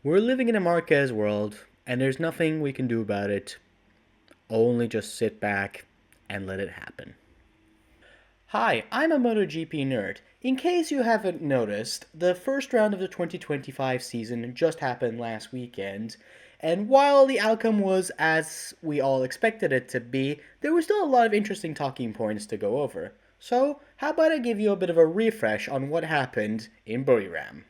We're living in a Marquez world, and there's nothing we can do about it. Only just sit back and let it happen. Hi, I'm a MotoGP nerd. In case you haven't noticed, the first round of the 2025 season just happened last weekend, and while the outcome was as we all expected it to be, there were still a lot of interesting talking points to go over. So, how about I give you a bit of a refresh on what happened in Buriram?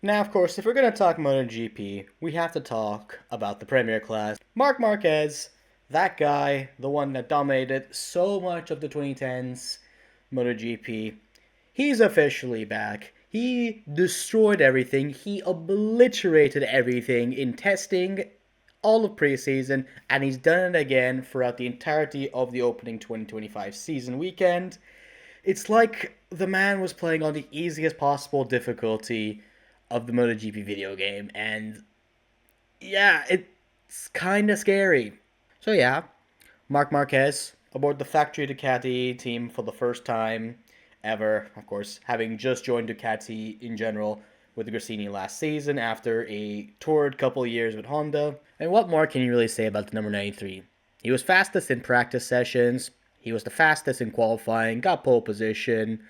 Now, of course, if we're going to talk MotoGP, we have to talk about the Premier class. Marc Marquez, that guy, the one that dominated so much of the 2010s MotoGP, he's officially back. He destroyed everything, he obliterated everything in testing all of preseason, and he's done it again throughout the entirety of the opening 2025 season weekend. It's like the man was playing on the easiest possible difficulty of the MotoGP video game, and yeah, it's kind of scary. So yeah, Marc Marquez aboard the factory Ducati team for the first time ever, of course, having just joined Ducati in general with Gresini last season after a torrid couple of years with Honda. And what more can you really say about the number 93? He was fastest in practice sessions, he was the fastest in qualifying, got pole position,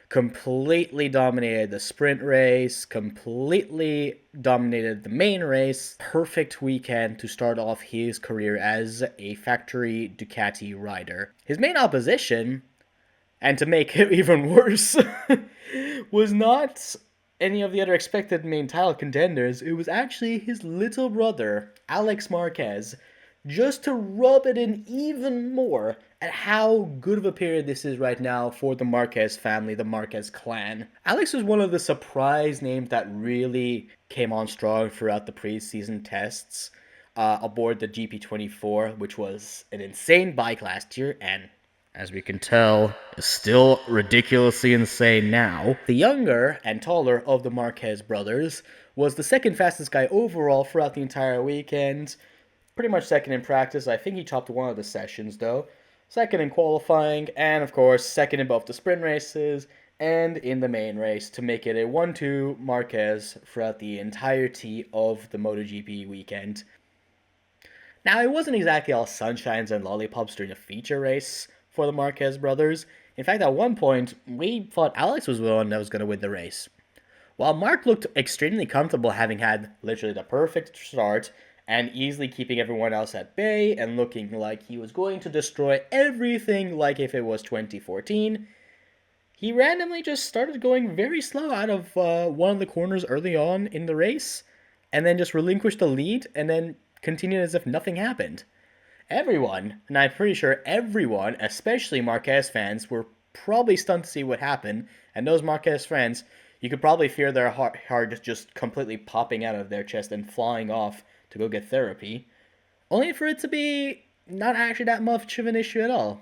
completely dominated the sprint race, completely dominated the main race. Perfect weekend to start off his career as a factory Ducati rider. His main opposition, and to make it even worse, was not any of the other expected main title contenders. It was actually his little brother, Alex Marquez, just to rub it in even more at how good of a period this is right now for the Marquez family, the Marquez clan. Alex was one of the surprise names that really came on strong throughout the preseason tests aboard the GP24, which was an insane bike last year, and as we can tell, is still ridiculously insane now. The younger and taller of the Marquez brothers was the second fastest guy overall throughout the entire weekend. Pretty much second in practice. I think he topped one of the sessions, though. Second in qualifying, and of course, second in both the sprint races and in the main race to make it a 1-2 Marquez throughout the entirety of the MotoGP weekend. Now, it wasn't exactly all sunshines and lollipops during the feature race for the Marquez brothers. In fact, at one point, we thought Alex was the one that was going to win the race. While Mark looked extremely comfortable having had literally the perfect start and easily keeping everyone else at bay and looking like he was going to destroy everything like if it was 2014, he randomly just started going very slow out of one of the corners early on in the race and then just relinquished the lead and then continued as if nothing happened. Everyone, and I'm pretty sure everyone, especially Marquez fans, were probably stunned to see what happened, and those Marquez fans, you could probably fear their heart just completely popping out of their chest and flying off to go get therapy, only for it to be not actually that much of an issue at all.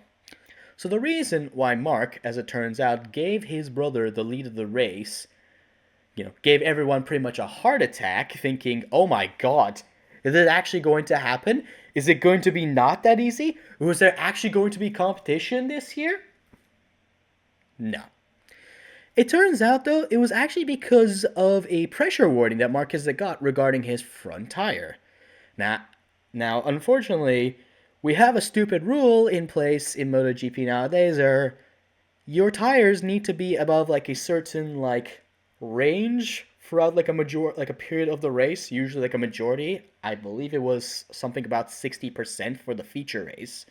So the reason why Mark, as it turns out, gave his brother the lead of the race, gave everyone pretty much a heart attack, thinking, oh my god, is it actually going to happen? Is it going to be not that easy? Or is there actually going to be competition this year? No. It turns out, though, it was actually because of a pressure warning that Marquez got regarding his front tire. Now, unfortunately, we have a stupid rule in place in MotoGP nowadays where your tires need to be above like a certain range throughout like a period of the race, usually like a majority. I believe it was something about 60% for the feature race.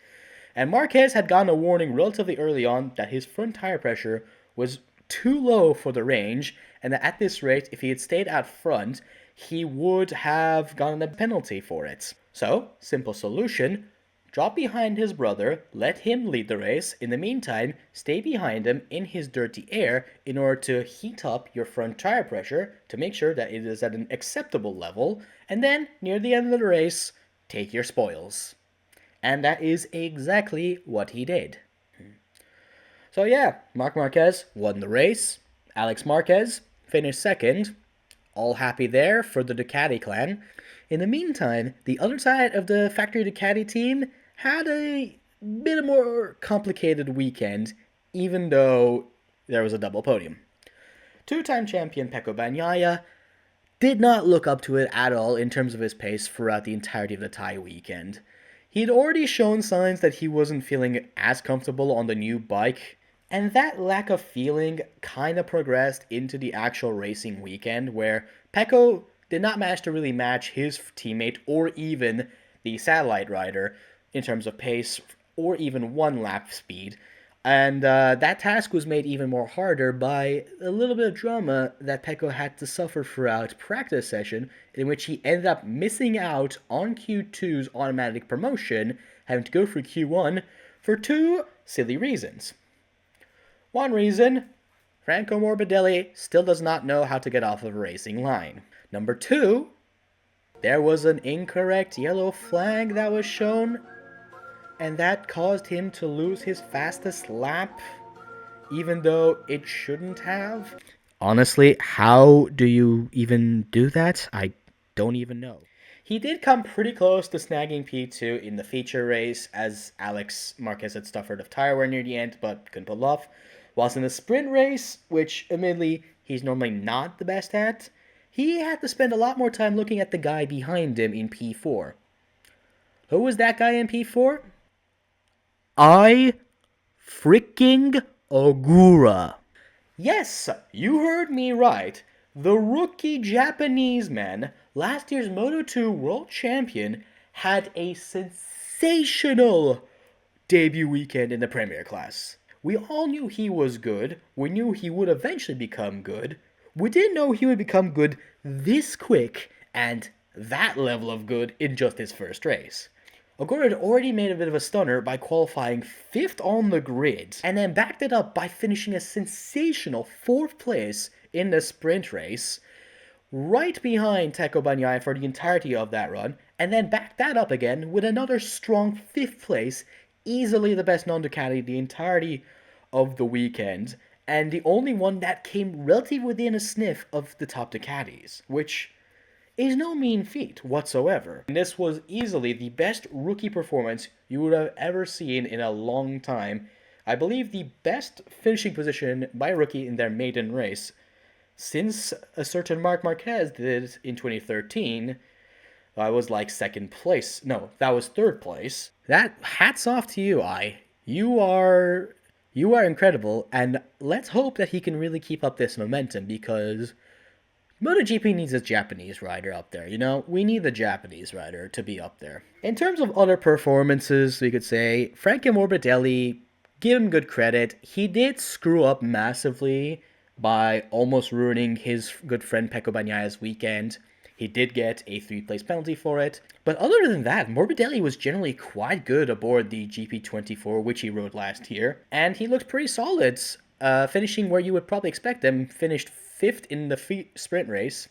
And Marquez had gotten a warning relatively early on that his front tire pressure was too low for the range, and that at this rate, if he had stayed out front, he would have gotten a penalty for it. So, simple solution, drop behind his brother, let him lead the race. In the meantime, stay behind him in his dirty air in order to heat up your front tire pressure to make sure that it is at an acceptable level, and then, near the end of the race, take your spoils. And that is exactly what he did. So yeah, Marc Marquez won the race. Alex Marquez finished second. All happy there for the Ducati clan. In the meantime, the other side of the factory Ducati team had a bit more complicated weekend, even though there was a double podium. Two-time champion Pecco Bagnaia did not look up to it at all in terms of his pace throughout the entirety of the Thai weekend. He'd already shown signs that he wasn't feeling as comfortable on the new bike, and that lack of feeling kind of progressed into the actual racing weekend, where Pecco did not manage to really match his teammate or even the satellite rider in terms of pace or even one lap speed. And that task was made even more harder by a little bit of drama that Pecco had to suffer throughout practice session, in which he ended up missing out on Q2's automatic promotion, having to go through Q1 for two silly reasons. One reason, Franco Morbidelli still does not know how to get off of a racing line. Number two, there was an incorrect yellow flag that was shown, and that caused him to lose his fastest lap, even though it shouldn't have. Honestly, how do you even do that? I don't even know. He did come pretty close to snagging P2 in the feature race, as Alex Marquez had suffered of tire wear near the end, but couldn't pull off. Whilst in the sprint race, which admittedly he's normally not the best at, he had to spend a lot more time looking at the guy behind him in P4. Who was that guy in P4? I freaking Ogura. Yes, you heard me right. The rookie Japanese man, last year's Moto2 world champion, had a sensational debut weekend in the Premier class. We all knew he was good. We knew he would eventually become good. We didn't know he would become good this quick and that level of good in just his first race. Ogura had already made a bit of a stunner by qualifying 5th on the grid, and then backed it up by finishing a sensational 4th place in the sprint race, right behind Tecco Bagnaia for the entirety of that run, and then backed that up again with another strong 5th place, easily the best non-Ducati the entirety of the weekend, and the only one that came relatively within a sniff of the top Ducatis, which is no mean feat whatsoever. And this was easily the best rookie performance you would have ever seen in a long time. I believe the best finishing position by a rookie in their maiden race since a certain Marc Marquez did in 2013. I was like second place. No, that was third place. That hats off to you, You are incredible, and let's hope that he can really keep up this momentum, because MotoGP needs a Japanese rider up there, We need the Japanese rider to be up there. In terms of other performances, we could say, Franco Morbidelli, give him good credit. He did screw up massively by almost ruining his good friend Pecco Bagnaia's weekend. He did get a 3-place penalty for it. But other than that, Morbidelli was generally quite good aboard the GP24, which he rode last year. And he looked pretty solid, finishing where you would probably expect him, finished 5th in the sprint race,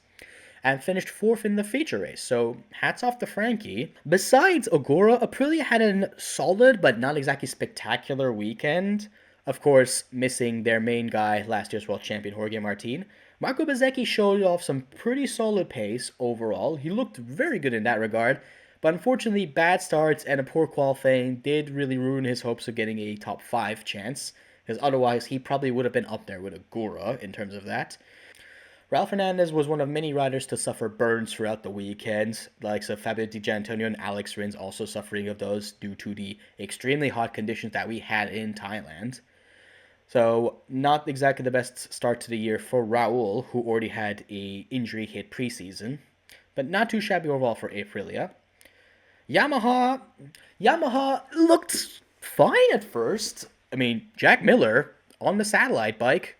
and finished 4th in the feature race. So hats off to Frankie. Besides Ogura, Aprilia had a solid but not exactly spectacular weekend. Of course, missing their main guy, last year's world champion Jorge Martin. Marco Bezzecchi showed off some pretty solid pace overall. He looked very good in that regard, but unfortunately bad starts and a poor qualifying did really ruin his hopes of getting a top 5 chance, because otherwise he probably would have been up there with Ogura in terms of that. Ralph Fernandez was one of many riders to suffer burns throughout the weekend, like Fabio Di Giannantonio and Alex Rins also suffering of those due to the extremely hot conditions that we had in Thailand. So not exactly the best start to the year for Raul, who already had a injury hit preseason, but not too shabby overall for Aprilia. Yamaha looked fine at first. I mean, Jack Miller on the satellite bike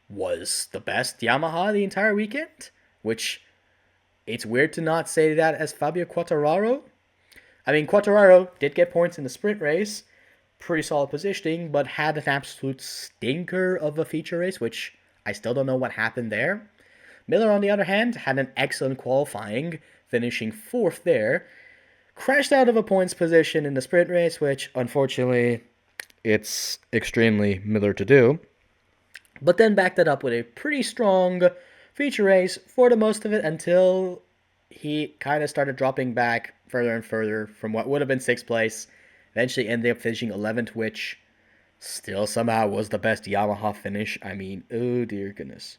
was the best Yamaha the entire weekend, which it's weird to not say that as Fabio Quartararo. I mean, Quartararo did get points in the sprint race, pretty solid positioning, but had an absolute stinker of a feature race, which I still don't know what happened there. Miller, on the other hand, had an excellent qualifying, finishing 4th there. Crashed out of a points position in the sprint race, which, unfortunately, it's extremely Miller to do. But then backed it up with a pretty strong feature race for the most of it, until he kind of started dropping back further and further from what would have been 6th place. Eventually ended up finishing 11th, which still somehow was the best Yamaha finish. I mean, oh dear goodness.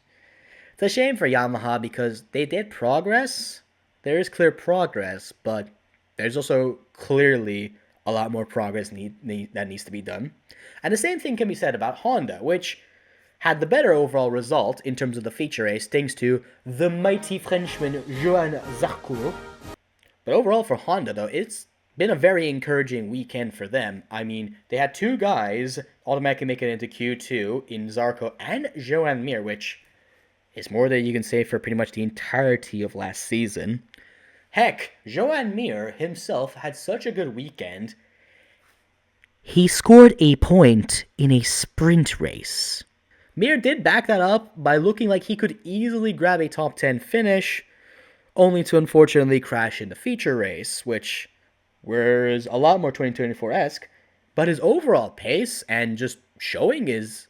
It's a shame for Yamaha because they did progress. There is clear progress, but there's also clearly a lot more progress that needs to be done. And the same thing can be said about Honda, which had the better overall result in terms of the feature race thanks to the mighty Frenchman Johan Zarco. But overall for Honda, though, it's been a very encouraging weekend for them. I mean, they had two guys automatically make it into Q2 in Zarco and Johan Mir, which is more than you can say for pretty much the entirety of last season. Heck, Johan Mir himself had such a good weekend. He scored a point in a sprint race. Mir did back that up by looking like he could easily grab a top 10 finish, only to unfortunately crash in the feature race, which was a lot more 2024-esque, but his overall pace and just showing is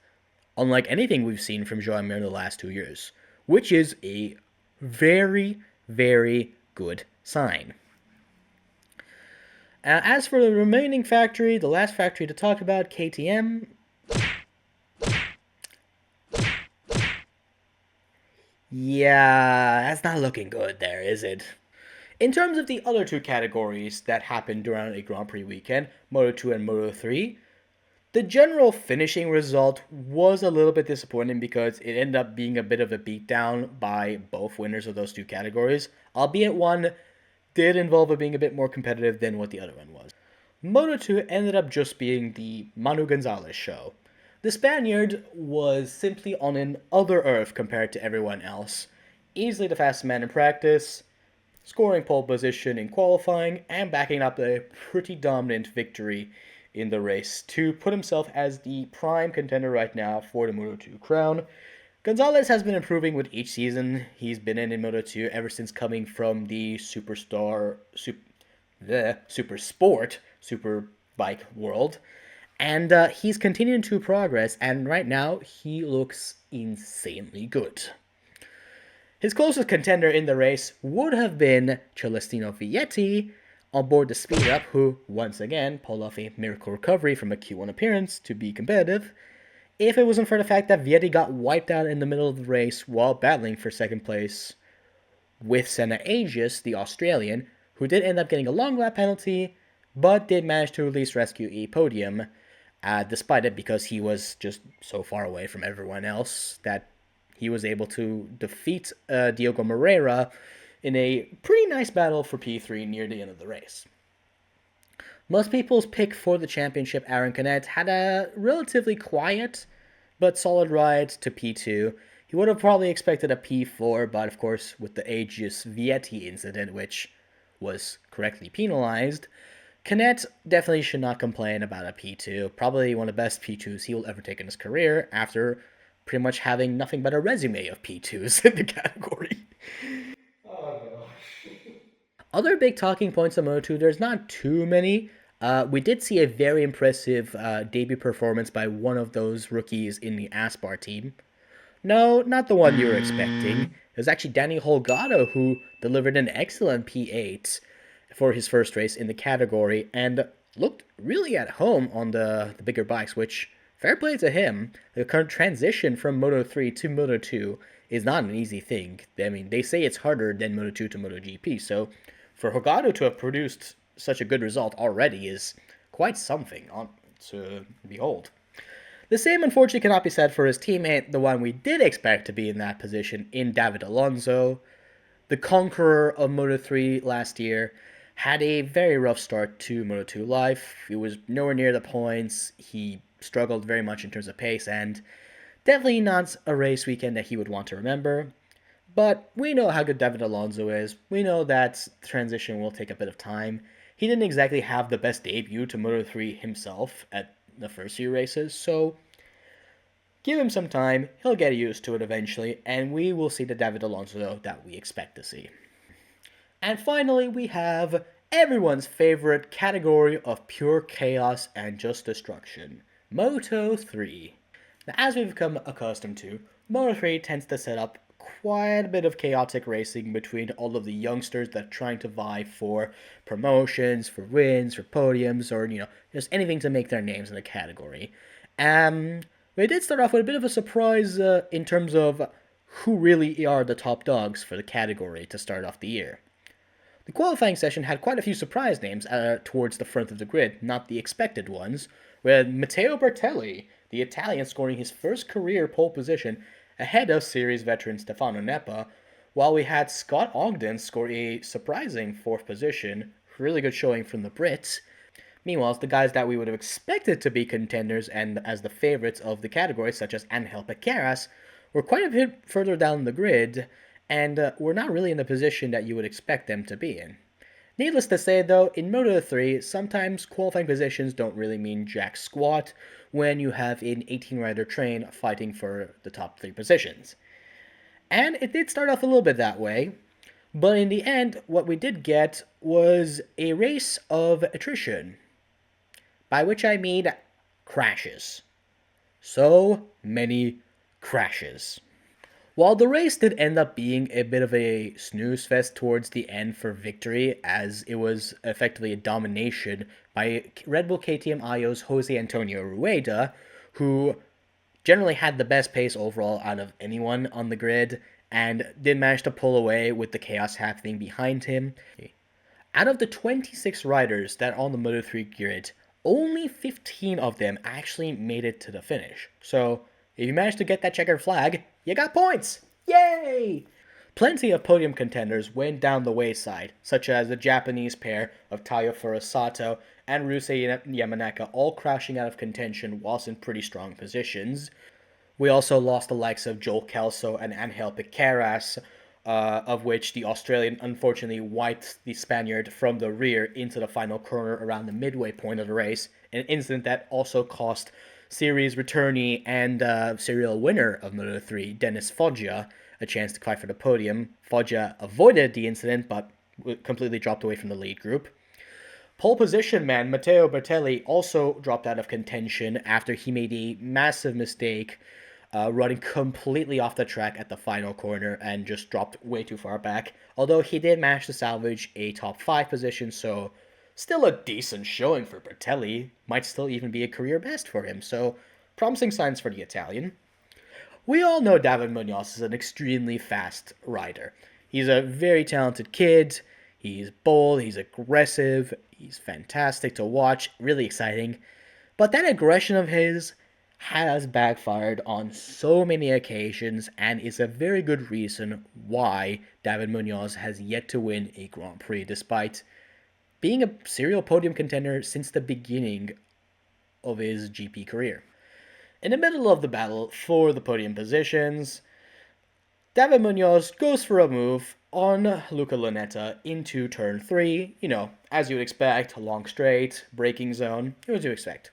unlike anything we've seen from Joan Mir in the last 2 years, which is a very, very good sign. As for the remaining factory, the last factory to talk about, KTM. Yeah, that's not looking good there, is it? In terms of the other two categories that happened during a Grand Prix weekend, Moto2 and Moto3, the general finishing result was a little bit disappointing because it ended up being a bit of a beatdown by both winners of those two categories, albeit one did involve it being a bit more competitive than what the other one was. Moto2 ended up just being the Manu Gonzalez show. The Spaniard was simply on an other earth compared to everyone else. Easily the fastest man in practice, scoring pole position in qualifying, and backing up a pretty dominant victory in the race to put himself as the prime contender right now for the Moto2 crown. Gonzalez has been improving with each season he's been in Moto2 ever since coming from the super sport, super bike world. And he's continuing to progress, and right now he looks insanely good. His closest contender in the race would have been Celestino Vietti on board the Speed Up, who once again pulled off a miracle recovery from a Q1 appearance to be competitive, if it wasn't for the fact that Vietti got wiped out in the middle of the race while battling for second place with Senna Agius, the Australian, who did end up getting a long lap penalty, but did manage to at least rescue a podium, despite it because he was just so far away from everyone else that he was able to defeat Diogo Moreira in a pretty nice battle for P3 near the end of the race. Most people's pick for the championship, Aaron Canet, had a relatively quiet but solid ride to P2. He would have probably expected a P4, but of course, with the Aegis Vietti incident, which was correctly penalized, Canet definitely should not complain about a P2. Probably one of the best P2s he will ever take in his career after pretty much having nothing but a resume of P2s in the category. Oh, gosh. Other big talking points of Moto2, there's not too many. We did see a very impressive debut performance by one of those rookies in the Aspar team. No, not the one you were expecting. It was actually Danny Holgado who delivered an excellent P8 for his first race in the category and looked really at home on the bigger bikes, which, fair play to him. The current transition from Moto3 to Moto2 is not an easy thing. I mean, they say it's harder than Moto2 to MotoGP, so for Holgado to have produced such a good result already is quite something to behold. The same unfortunately cannot be said for his teammate, the one we did expect to be in that position in David Alonso. The conqueror of Moto3 last year had a very rough start to Moto2 life. He was nowhere near the points. He struggled very much in terms of pace, and definitely not a race weekend that he would want to remember. But we know how good David Alonso is. We know that transition will take a bit of time. He didn't exactly have the best debut to Moto3 himself at the first few races, so give him some time, he'll get used to it eventually, and we will see the David Alonso that we expect to see. And finally, we have everyone's favorite category of pure chaos and just destruction, Moto3. Now, as we've become accustomed to, Moto3 tends to set up quite a bit of chaotic racing between all of the youngsters that are trying to vie for promotions, for wins, for podiums, or, just anything to make their names in the category. We did start off with a bit of a surprise in terms of who really are the top dogs for the category to start off the year. The qualifying session had quite a few surprise names towards the front of the grid, not the expected ones, with Matteo Bertelli, the Italian, scoring his first career pole position ahead of series veteran Stefano Neppa, while we had Scott Ogden score a surprising fourth position, really good showing from the Brits. Meanwhile, the guys that we would have expected to be contenders and as the favorites of the category, such as Angel Piqueras, were quite a bit further down the grid and were not really in the position that you would expect them to be in. Needless to say, though, in Moto3, sometimes qualifying positions don't really mean jack squat when you have an 18-rider train fighting for the top 3 positions. And it did start off a little bit that way, but in the end, what we did get was a race of attrition. By which I mean crashes. So many crashes. While the race did end up being a bit of a snooze fest towards the end for victory, as it was effectively a domination by Red Bull KTM Ayo's Jose Antonio Rueda, who generally had the best pace overall out of anyone on the grid, and did manage to pull away with the chaos happening behind him. Out of the 26 riders that are on the Moto3 grid, only 15 of them actually made it to the finish. So, if you managed to get that checkered flag, you got points! Yay! Plenty of podium contenders went down the wayside, such as the Japanese pair of Tayo Furusato and Ryusei Yamanaka, all crashing out of contention whilst in pretty strong positions. We also lost the likes of Joel Kelso and Angel Piqueras, of which the Australian unfortunately wiped the Spaniard from the rear into the final corner around the midway point of the race, an incident that also cost series returnee and serial winner of Moto3, Dennis Foggia, a chance to fight for the podium. Foggia avoided the incident, but completely dropped away from the lead group. Pole position man Matteo Bertelli also dropped out of contention after he made a massive mistake running completely off the track at the final corner and just dropped way too far back. Although he did manage to salvage a top 5 position, so still a decent showing for Bertelli. Might still even be a career best for him, so promising signs for the Italian. We all know David Munoz is an extremely fast rider. He's a very talented kid. He's bold, he's aggressive, he's fantastic to watch, really exciting. But that aggression of his has backfired on so many occasions and is a very good reason why David Munoz has yet to win a Grand Prix, despite being a serial podium contender since the beginning of his GP career. In the middle of the battle for the podium positions, David Munoz goes for a move on Luca Lunetta into turn 3, as you would expect, long straight, braking zone, what do you expect?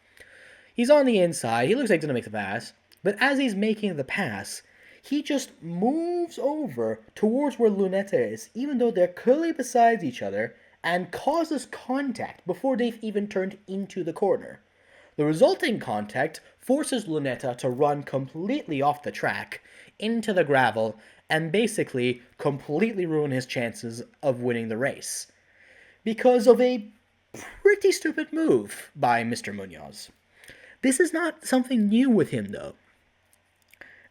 He's on the inside, he looks like he's going to make the pass, but as he's making the pass, he just moves over towards where Lunetta is, even though they're clearly beside each other, and causes contact before they've even turned into the corner. The resulting contact forces Lunetta to run completely off the track into the gravel and basically completely ruin his chances of winning the race because of a pretty stupid move by Mr. Munoz. This is not something new with him, though.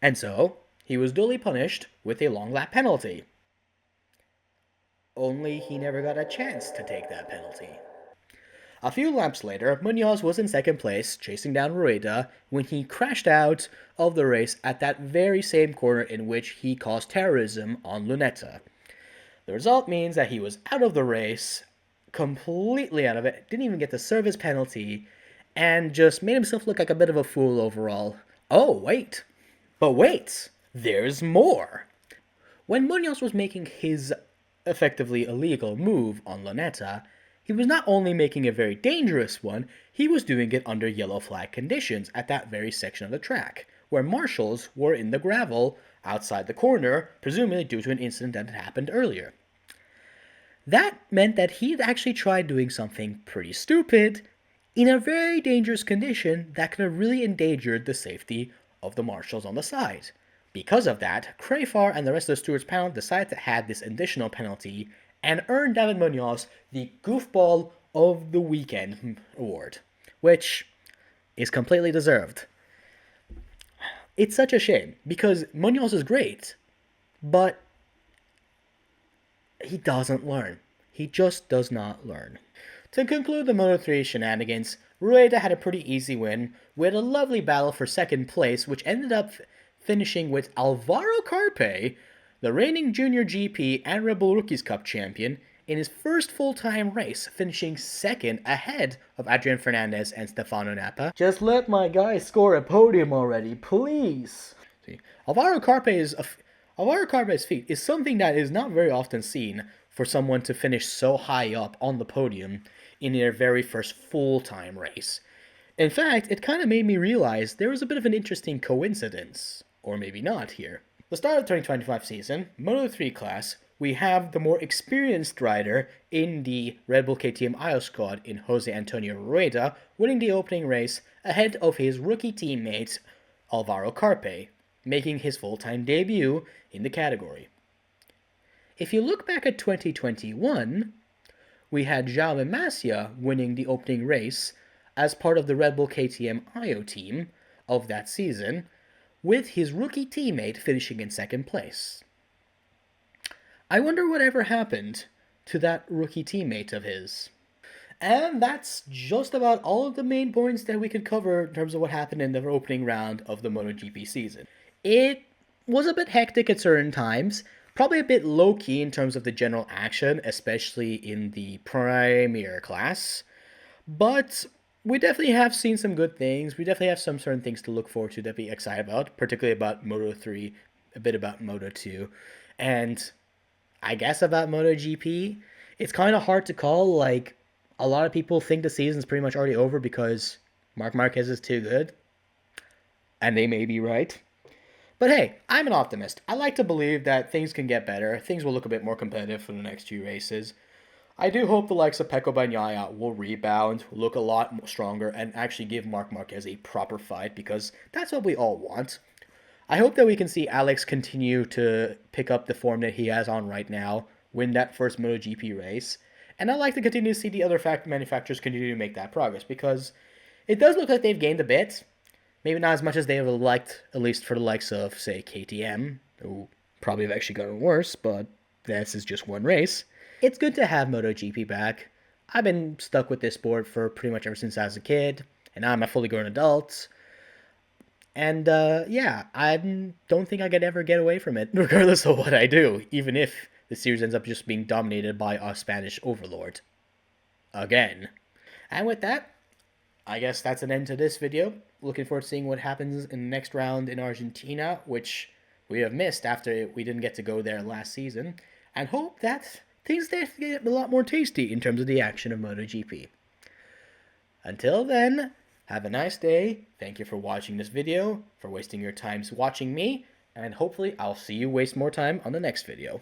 And so, he was duly punished with a long lap penalty. Only he never got a chance to take that penalty. A few laps later, Munoz was in second place, chasing down Rueda, when he crashed out of the race at that very same corner in which he caused terrorism on Lunetta. The result means that he was out of the race, completely out of it, didn't even get the service penalty, and just made himself look like a bit of a fool overall. Oh, wait. But wait, there's more. When Munoz was making his effectively illegal move on Lunetta, he was not only making a very dangerous one, he was doing it under yellow flag conditions at that very section of the track, where marshals were in the gravel outside the corner, presumably due to an incident that had happened earlier. That meant that he'd actually tried doing something pretty stupid in a very dangerous condition that could have really endangered the safety of the marshals on the side. Because of that, Crafar and the rest of the stewards panel decided to add this additional penalty and earn David Munoz the Goofball of the Weekend award, which is completely deserved. It's such a shame, because Munoz is great, but he doesn't learn. He just does not learn. To conclude the Moto3 shenanigans, Rueda had a pretty easy win. We had a lovely battle for second place, which ended up finishing with Alvaro Carpe, the reigning Junior GP and Red Bull Rookies Cup champion, in his first full-time race, finishing second ahead of Adrian Fernandez and Stefano Nappa. Just let my guy score a podium already, please. See, Alvaro Carpe's feat is something that is not very often seen for someone to finish so high up on the podium in their very first full-time race. In fact, it kind of made me realize there was a bit of an interesting coincidence, or maybe not, here. The start of the 2025 season, Moto3 class, we have the more experienced rider in the Red Bull KTM IO squad in Jose Antonio Rueda, winning the opening race ahead of his rookie teammate Alvaro Carpe, making his full-time debut in the category. If you look back at 2021, we had Jaume Masia winning the opening race as part of the Red Bull KTM IO team of that season, with his rookie teammate finishing in second place. I wonder whatever happened to that rookie teammate of his. And that's just about all of the main points that we could cover in terms of what happened in the opening round of the MotoGP season. It was a bit hectic at certain times, probably a bit low-key in terms of the general action, especially in the Premier class, but we definitely have seen some good things. We definitely have some certain things to look forward to that be excited about, particularly about Moto3, a bit about Moto2, and I guess about MotoGP. It's kind of hard to call. Like, a lot of people think the season's pretty much already over because Marc Marquez is too good, and they may be right. But hey, I'm an optimist. I like to believe that things can get better. Things will look a bit more competitive for the next few races. I do hope the likes of Pecco Bagnaia will rebound, look a lot stronger, and actually give Marc Marquez a proper fight, because that's what we all want. I hope that we can see Alex continue to pick up the form that he has on right now, win that first MotoGP race, and I'd like to continue to see the other manufacturers continue to make that progress, because it does look like they've gained a bit. Maybe not as much as they would have liked, at least for the likes of, say, KTM, who probably have actually gotten worse, but this is just one race. It's good to have MotoGP back. I've been stuck with this sport for pretty much ever since I was a kid, and now I'm a fully grown adult. And yeah, I don't think I could ever get away from it, regardless of what I do, even if the series ends up just being dominated by a Spanish overlord. Again. And with that, I guess that's an end to this video. Looking forward to seeing what happens in the next round in Argentina, which we have missed after we didn't get to go there last season, and hope that things there get a lot more tasty in terms of the action of MotoGP. Until then, have a nice day. Thank you for watching this video, for wasting your time watching me, and hopefully I'll see you waste more time on the next video.